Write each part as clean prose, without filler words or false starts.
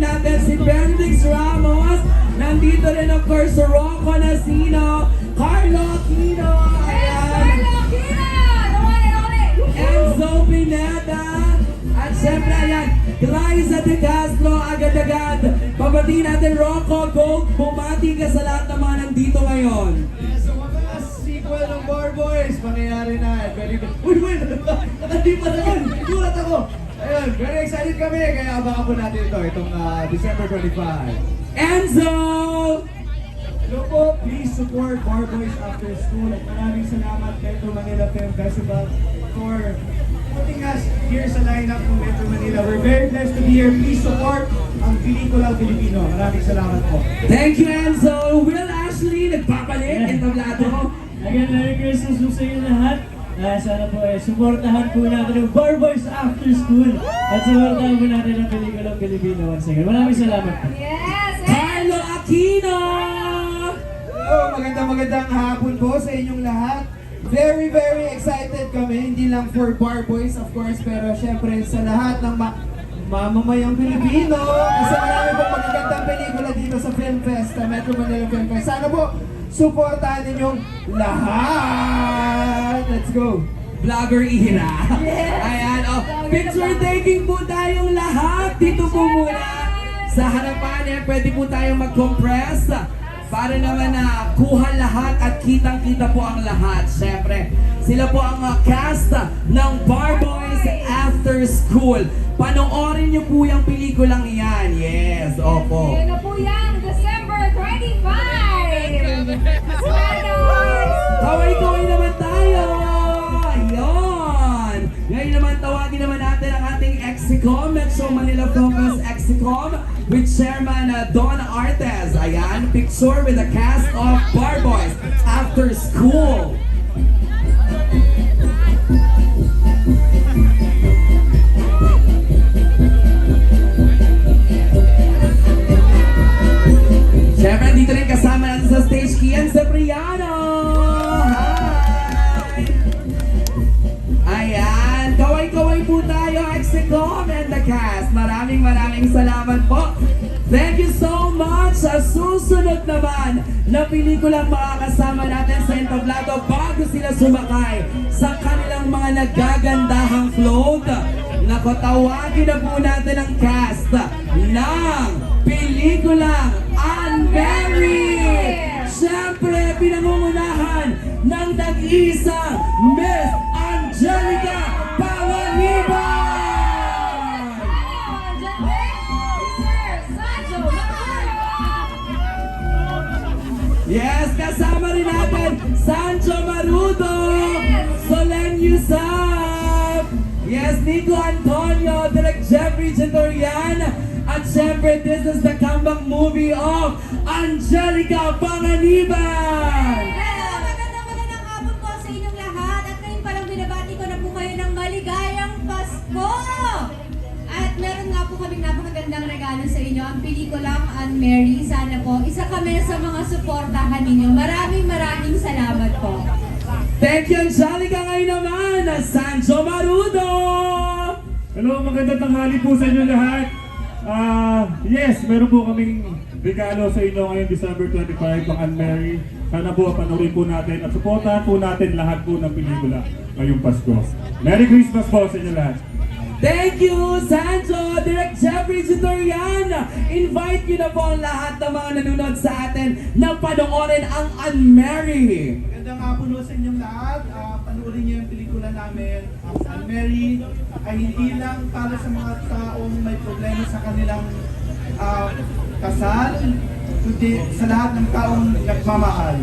natin si Bendix Ramos. Nandito rin of course si Rocco Nasino, Carlo Aquino, ayan, Enzo Pineda, at syempre ayan, Glyza De Castro, agad-agad. Pabati natin Rocco, Gold, bumati ka sa lahat ng mga nandito ngayon. So mga sequel ng Bar Boys, mangyayari na. Very good. Uy, nakandi pa naman. Gulat ako. Ayun, very excited kami. Kaya abangan po natin ito, itong December 25. Enzo! Hello po, please support Bar Boys After School. At maraming salamat Metro Manila Film Festival for putting us here sa lineup ng Metro Manila. We're very blessed to be here. Please support ang pelikulang Pilipino. Maraming salamat po. Thank you, Enzo! Will Ashley, nagpapalik, entablado. Again, Merry Christmas po sa inyo lahat. Sana po supportahan po natin ang Bar Boys After School. At supportahan po natin ang pelikulang Pilipino once again. Maraming salamat po. Yes! Carlo Aquino! Hello, magandang hapon po sa inyong lahat. Very excited kami, hindi lang for Bar Boys of course, pero syempre sa lahat ng mamamayang Pilipino. Kasi marami pong magagandang pelikula dito sa Film Fest, sa Metro Manila Film Fest. Sana po, supportahan ninyong lahat. Let's go! Vlogger Ira. Yes. Ayan, oh, picture taking po tayong lahat. Dito po muna sa harapan. Eh, pwede po tayong mag-compress para naman na kuha lahat at kitang-kita po ang lahat. Siyempre, sila po ang cast ng Bar Boys After School. Panoorin niyo po yung pelikulang yan. Yes, opo. Yan na po yan, December 25! Kaway-kaway naman tayo! Ayun! Ngayon naman tawagin naman natin ang ating Exicom, Metro Manila Focus Exicom with Chairman Don Artes. Ayan, picture with the cast of Bar Boys After School. Siyempre, dito rin kasama natin sa stage Kian Cipriano. Hi! Ayan, kaway-kaway po tayo, Exicom and the cast. Maraming salamat po. Thank you so much. Sa susunod naman na pelikulang makakasama natin sa entablado bago sila sumakay sa kanilang mga nagagandahang float. Naku, tawagin na po natin ang cast ng pelikulang Unmarried! Siyempre, pinangungunahan ng nag-iisang Miss Angelica Panganiban! Yes, kasama rin natin Sancho Marudo, Solen Yusuf, yes, Nico Antonio, Direk Jeffrey Chatorian, at syempre, this is the comeback movie of Angelica Panganiban! Hello! Magandang hapon po sa inyong lahat. At ngayon palang binabati ko na po kayo ng maligayang Pasko! At meron nga po kaming napakagandang regalo sa inyo. Ang pelikulang Unmarried. Sana po, isa kami sa mga suportahan ninyo. Maraming salamat po. Thank you, Angelica. Ngayon naman, Sancho Marudo! Hello, magandang tanghali po sa inyo lahat. Yes, meron po kaming regalo sa inyo ngayong December 25 pang Unmarried. Sana po panoorin po natin at suportahan po natin lahat po ng pelikula ngayong Pasko. Merry Christmas po sa inyo lahat. Thank you, Sancho! Direk Jeffrey Chatorian! Invite nyo na po ang lahat ng mga nanonood sa atin na panoorin ang Unmarried! Magandang hapon po sa inyong lahat. Panoorin niyo yung pelikula namin. Unmarried ay hindi lang para sa mga taong may problema sa kanilang kasal, kundi sa lahat ng taong nagmamahal.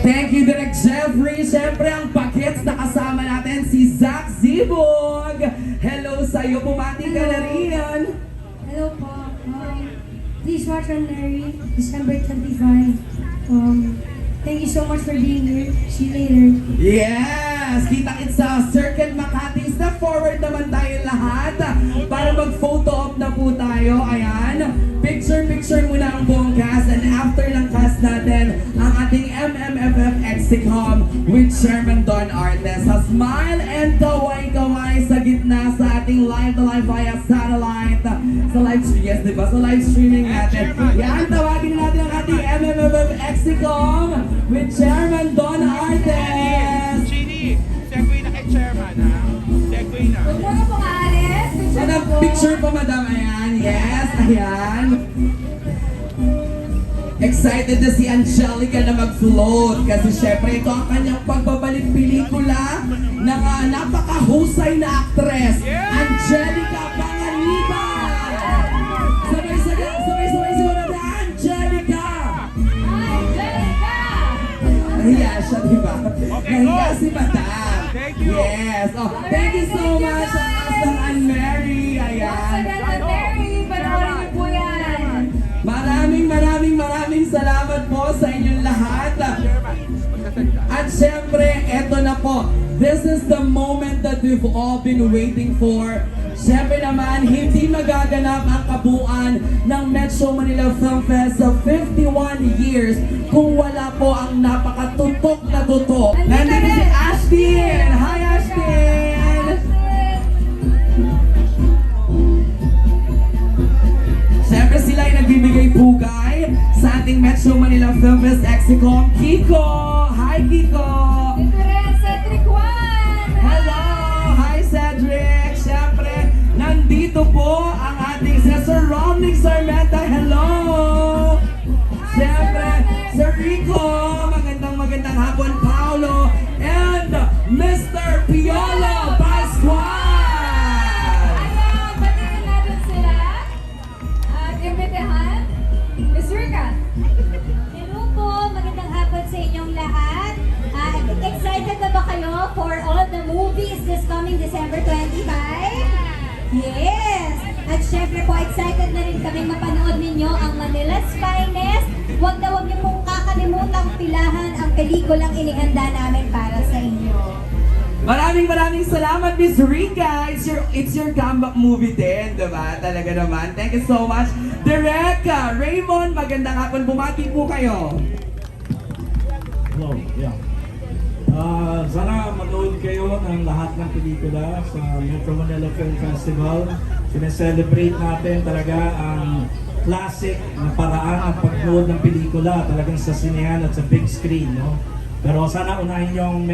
Thank you, Direk Jeffrey! Siyempre, ang pakits na kasama natin si Zach Zibog! Hello sa'yo, pumati ka na rin! Hello po. Please watch Unmarried, December 25. Thank you so much for being here. See you later. Yes! Kita-kits sa Circle Makati. Step forward naman tayo lahat para mag-photo op na po tayo. Ayan. Picture muna ang buong cast and after ng cast natin ang ating MMFF Exicom with Chairman Don Artes. Martes sa Smile and Kaway-Kaway sa gitna sa ating live-to-live via satellite sa live stream. Yes, diba? Sa live streaming natin. Yan, tawagin natin ang ating MMFF Exicom with Chairman Don Artes. Chini, segue na kay chairman, ha? Segue na. Huwag mo na pong aalis. Madam, picture pa madam, ayan. Yes, ayan. Excited na si Angelica na mag-float kasi syempre ito ang kanyang pagbabalik pelikula ng napakahusay na aktres, Angelica Panganiban! Sabay-sabay si Madam Angelica! Angelica! Nahiya siya, di ba? Nahiya si Madam. Thank you. Yes. Oh, thank you so much ang asang Anne-Mary. Once Ayan. again, Mary, panoorin niyo po yan. Maraming salamat po sa inyong lahat. At syempre, eto na po. This is the moment that we've all been waiting for. Syempre naman, hindi magaganap ang kabuuan ng Metro Manila Film Fest sa 51 years kung wala po ang napakatutok na tutok. Nandito si Ashtin! Hi Ashtin! Siyempre sila ay nagbibigay pugay sa ating Metro Manila Film Fest Exicom. Kiko! Hi Kiko! Ito rin, Cedric Juan. Hello! Hi Cedric! Siyempre, nandito po ang ating Sir Romnick Sarmenta. Hello! Siyempre, Sir Rico! Magandang hapon, Paolo! And Mr. Piolo Pascual! Ayan, batiin natin sila. At imbitahan, Miss Rika. Hello po, magandang hapon sa inyong lahat. Excited na ba kayo for all the movies this coming December 25? Yes! At syempre po, excited na rin kami mapanood ninyo ang Manila's Finest. Huwag niyo pong kakalimutang pilahan ang pelikulang inihanda namin para sa inyo. Maraming salamat, Miss Rika. It's your comeback movie din, diba? Talaga naman. Thank you so much. Direk Raymond, magandang hapon. Bumati po kayo. Hello, yeah. Sana manood kayo ng lahat ng pelikula sa Metro Manila Film Festival. Sineselebrate natin talaga ang classic na paraan ng pagnood ng pelikula talagang sa sinehan at sa big screen, no? Pero sana unahin yung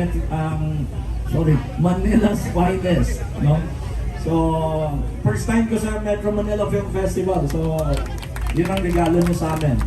Manila's Finest, no? So, first time ko sa Metro Manila Film Festival. So, yun ang regalo nyo sa amin.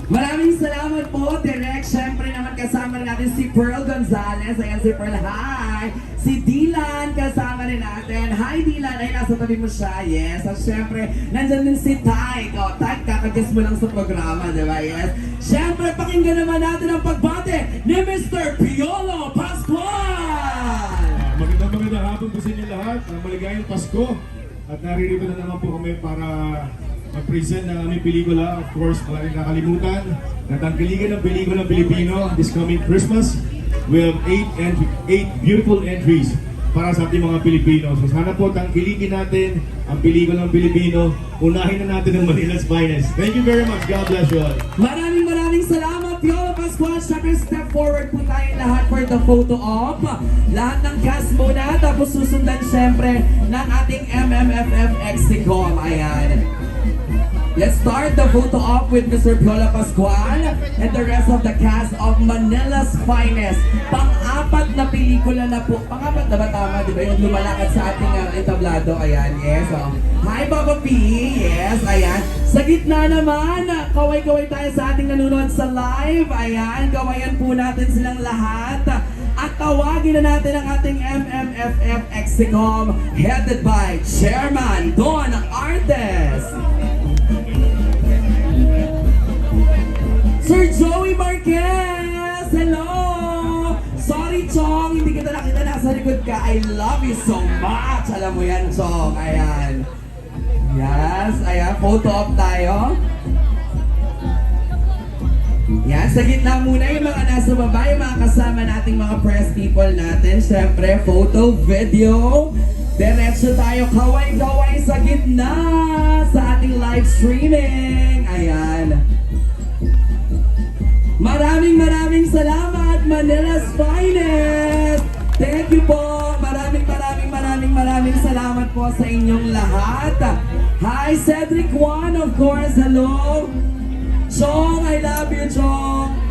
Maraming salamat po, Direk. Siyempre naman kasama rin natin si Pearl Gonzalez. Ayan si Pearl, hi! Si Dylan, kasama rin natin. Hi Dylan, ay nasa tabi mo siya. Yes, at siyempre, nandyan din si Ty. O, Ty, kakaguess mo lang sa programa, di ba? Yes. Siyempre, pakinggan naman natin ang pagbate ni Mr. Piolo Pascual! Magandang hapon po sa inyo lahat. Maligayang Pasko. At naririto na naman po kami para mag-present ng aming pelikula. Of course, wala rin nakalimutan. Natangkiligan ng pelikulang Pilipino this coming Christmas. We have 8 beautiful entries para sa ating mga Pilipino. So sana po tangkilikin natin ang pelikulang Pilipino. Unahin na natin ang Manila's Finest. Thank you very much. God bless you all. Maraming salamat, Piolo Pascual. Siyempre, step forward po tayo lahat for the photo op. Lahat ng cast muna, tapos susundan siyempre ng ating MMFF Exicom. Ayan. Let's start the photo op with Mr. Piolo Pascual and the rest of the cast of Manila's Finest. Pang-apat na pelikula na po. Pang-apat na ba tama? Di ba yung lumalakad sa ating entablado? Ayan, yes. Oh. Hi, Papa P. Yes, ayan. Sa gitna naman, kaway-kaway tayo sa ating nanonood sa live. Ayan, kawayan po natin silang lahat. At tawagin na natin ang ating MMFF Exicom headed by Chairman Don Artes. Sir Joey Marquez! Hello! Sorry, Chong, hindi kita nakita, nasa likod ka. I love you so much! Alam mo yan, Chong. Ayan. Yes, ayan. Photo op tayo. Yan, sa gitna muna yung mga nasa baba, yung mga kasama nating mga press people natin. Siyempre, photo, video. Diretso tayo, kaway-kaway sa gitna sa ating live streaming. Ayan. Maraming salamat, Manila's Finest! Thank you po. Maraming salamat po sa inyong lahat. Hi, Cedric Juan, of course. Hello. Chong, I love you, Chong.